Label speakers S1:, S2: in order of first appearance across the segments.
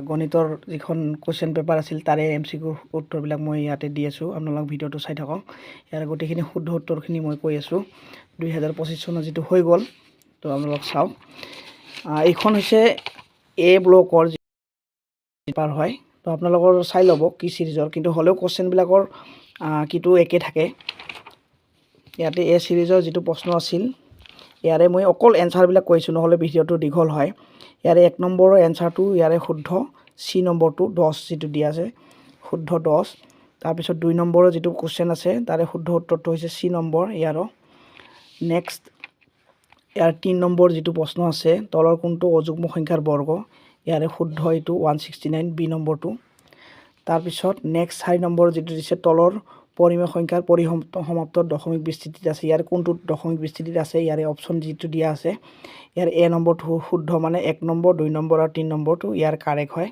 S1: গণিতৰ যিখন question paper আছিল তাৰে MCQ উত্তৰবিলাক মই ইয়াতে দি আছোঁ, আপোনালোক ভিডিঅ'টো চাই থাকক। ইয়াৰ গোটেইখিনি শুদ্ধ উত্তৰখিনি মই কৈ আছোঁ 2025 চনত যিটো হৈ গ'ল, তো আপোনালোক চাওক। এইখন হৈছে এ ব্লকৰ পেপাৰ হয়, তো আপোনালোকৰ চাই ল'ব কি চিৰিজৰ, কিন্তু হ'লেও কুৱেশ্যনবিলাকৰ কিটো একে থাকে। ইয়াতে এ চিৰিজৰ যিটো প্ৰশ্ন আছিল ইয়াৰে মই অকল এনচাৰবিলাক কৈছোঁ, নহ'লে ভিডিঅ'টো দীঘল হয়। ইয়াৰে 1 নম্বৰৰ এনচাৰটো ইয়াৰে শুদ্ধ, চি নম্বৰটো 10 যিটো দিয়া আছে শুদ্ধ 10। তাৰপিছত 2 নম্বৰৰ যিটো কুৱেশ্যন আছে তাৰে শুদ্ধ উত্তৰটো হৈছে চি নম্বৰ ইয়াৰো। নেক্সট ইয়াৰ 3 নম্বৰ যিটো প্ৰশ্ন আছে, তলৰ কোনটো অযুগ্ম সংখ্যাৰ বৰ্গ, ইয়াৰে শুদ্ধ এইটো 169 বি নম্বৰটো। তাৰপিছত নেক্সট 4 নম্বৰ যিটো দিছে, তলৰ পৰিমেয় সংখ্যাৰ পৰিসমাপ্ত দশমিক বিস্তৃতিত আছে, ইয়াৰ কোনটো দশমিক বিস্তৃতিত আছে, ইয়াৰে অপশ্যন যিটো দিয়া আছে ইয়াৰ এ নম্বৰটো শুদ্ধ, মানে 1 নম্বৰ 2 নম্বৰ আৰু 3 নম্বৰটো ইয়াৰ কাৰেক্ট হয়।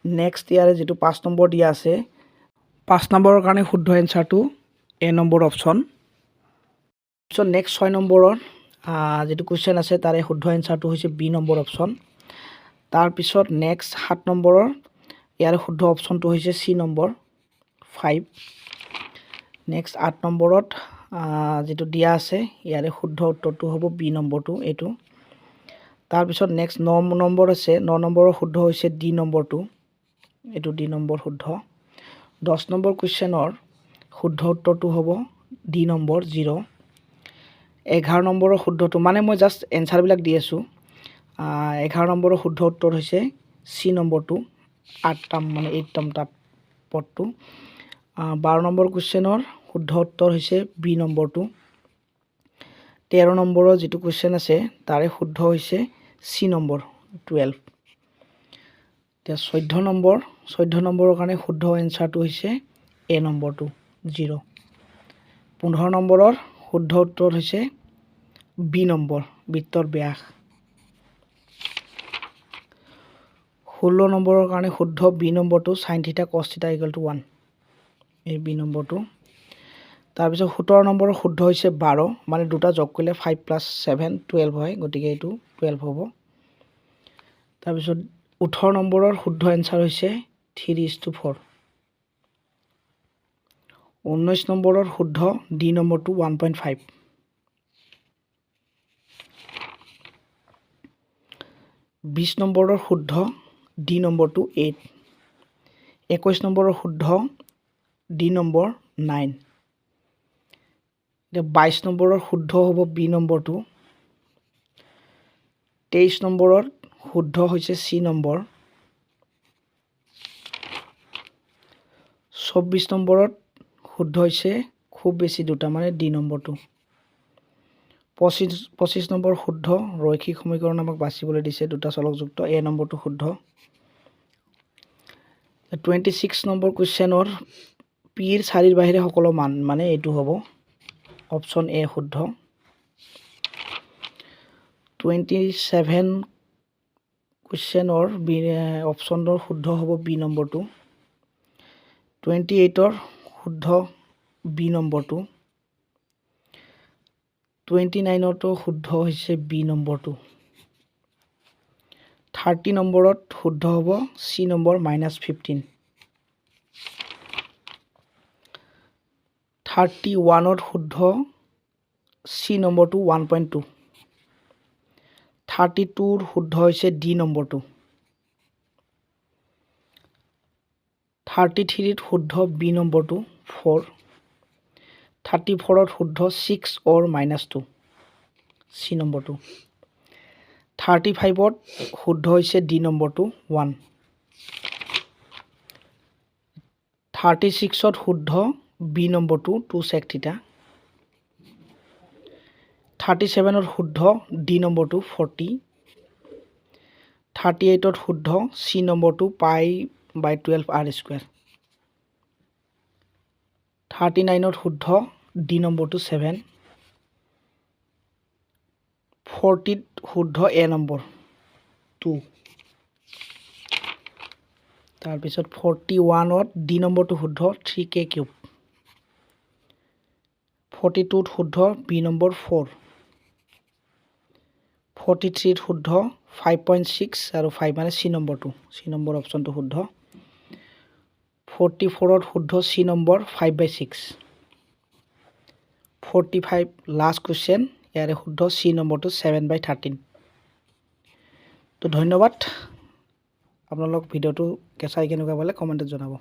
S1: নেক্সট ইয়াৰে যিটো 5 নম্বৰ দিয়া আছে, 5 নম্বৰৰ কাৰণে শুদ্ধ এনচাৰটো এ নম্বৰ অপশ্যন। তাৰপিছত নেক্সট 6 নম্বৰৰ যিটো কুৱেশ্যন আছে তাৰে শুদ্ধ এনচাৰটো হৈছে বি নম্বৰ অপশ্যন। তাৰপিছত নেক্সট 7 নম্বৰৰ ইয়াৰে শুদ্ধ অপশ্যনটো হৈছে চি নম্বৰ 5। নেক্সট 8 নম্বৰত যিটো দিয়া আছে ইয়াৰে শুদ্ধ উত্তৰটো হ'ব বি নম্বৰটো এইটো। তাৰপিছত নেক্সট 9 নম্বৰ আছে, 9 নম্বৰৰ শুদ্ধ হৈছে ডি নম্বৰটো, এইটো ডি নম্বৰ শুদ্ধ। 10 নম্বৰ কুৱেশ্যনৰ শুদ্ধ উত্তৰটো হ'ব ডি নম্বৰ 0। 11 নম্বৰৰ শুদ্ধটো, মানে মই জাষ্ট এনচাৰবিলাক দি আছোঁ। 11 নম্বৰৰ শুদ্ধ উত্তৰ হৈছে চি নম্বৰটো, 8 টাৰ্ম পদটো। 12 নম্বৰ কুৱেশ্যনৰ শুদ্ধ উত্তৰ হৈছে বি নম্বৰটো। 13 নম্বৰৰ যিটো কুৱেশ্যন আছে তাৰে শুদ্ধ হৈছে চি নম্বৰ 12। এতিয়া 14 নম্বৰৰ কাৰণে শুদ্ধ এনচাৰটো হৈছে এ নম্বৰটো 0। 15 নম্বৰৰ শুদ্ধ উত্তৰ হৈছে বি নম্বৰ বৃত্তৰ ব্যাস। 16 নম্বৰৰ কাৰণে শুদ্ধ বি নম্বৰটো sin θ cos θ = 1, এই বি নম্বৰটো। তাৰপিছত 17 নম্বৰৰ শুদ্ধ হৈছে 12, মানে দুটা যোগ কৰিলে 5 + 7 12 হয়, গতিকে এইটো 12 হ'ব। তাৰপিছত 18 নম্বৰৰ শুদ্ধ এনচাৰ হৈছে 3:4। 19 নম্বৰৰ শুদ্ধ ডি নম্বৰটো 1.5। 20 নম্বৰৰ শুদ্ধ ডি নম্বৰটো 8। 21 নম্বৰৰ শুদ্ধ ডি নম্বৰ 9। এতিয়া 22 নম্বৰৰ শুদ্ধ হ'ব বি নম্বৰটো। 23 নম্বৰৰ শুদ্ধ হৈছে চি নম্বৰ। 24 নম্বৰত শুদ্ধ হৈছে খুব বেছি দুটা, মানে ডি নম্বৰটো। 25 নম্বৰ শুদ্ধ, ৰৈখিক সমীকৰণ আমাক বাছিবলৈ দিছে দুটা চলকযুক্ত, এ নম্বৰটো শুদ্ধ। 26 নম্বৰ কুৱেশ্যনৰ পিৰ 4ৰ বাহিৰে সকলো মান, মানে এইটো হ'ব অপশ্যন এ শুদ্ধ। 27 কুৱেশ্যনৰ অপশ্যনৰ শুদ্ধ হ'ব বি নম্বৰটো। 28ৰ শুদ্ধ বি নম্বৰটো। 29টো শুদ্ধ হৈছে বি নম্বৰটো। 30 নম্বৰত শুদ্ধ হ'ব চি নম্বৰ -15। 31ৰ শুদ্ধ চি নম্বৰটো 1.2। 32ৰ শুদ্ধ হৈছে ডি নম্বৰটো। 33ত শুদ্ধ বি নম্বৰটো 4। 34ত শুদ্ধ 6 or -2 চি নম্বৰটো। 35ত শুদ্ধ হৈছে ডি নম্বৰটো 1। 36ত শুদ্ধ বি নম্বৰটো 2 sec θ। 37ত শুদ্ধ ডি নম্বৰটো 40। 38ত শুদ্ধ চি নম্বৰটো π/12r²। 39ত শুদ্ধ ডি নম্বৰটো 7। 40ত শুদ্ধ এ নম্বৰ 2। তাৰপিছত 41ত ডি নম্বৰটো শুদ্ধ 3k³। 42ত শুদ্ধ বি নম্বৰ 4। 43 শুদ্ধ 5.6 আৰু 5 মানে চি নম্বৰটো চি নম্বৰ অপশ্যনটো শুদ্ধ 44 শুদ্ধ চি নম্বৰ 5/6 45 লাষ্ট কুৱেশ্যন ইয়াৰে শুদ্ধ চি নম্বৰটো 7/13 তো ধন্যবাদ আপোনালোক ভিডিঅ'টো চাই কেনেকুৱা পালে কমেণ্টত জনাব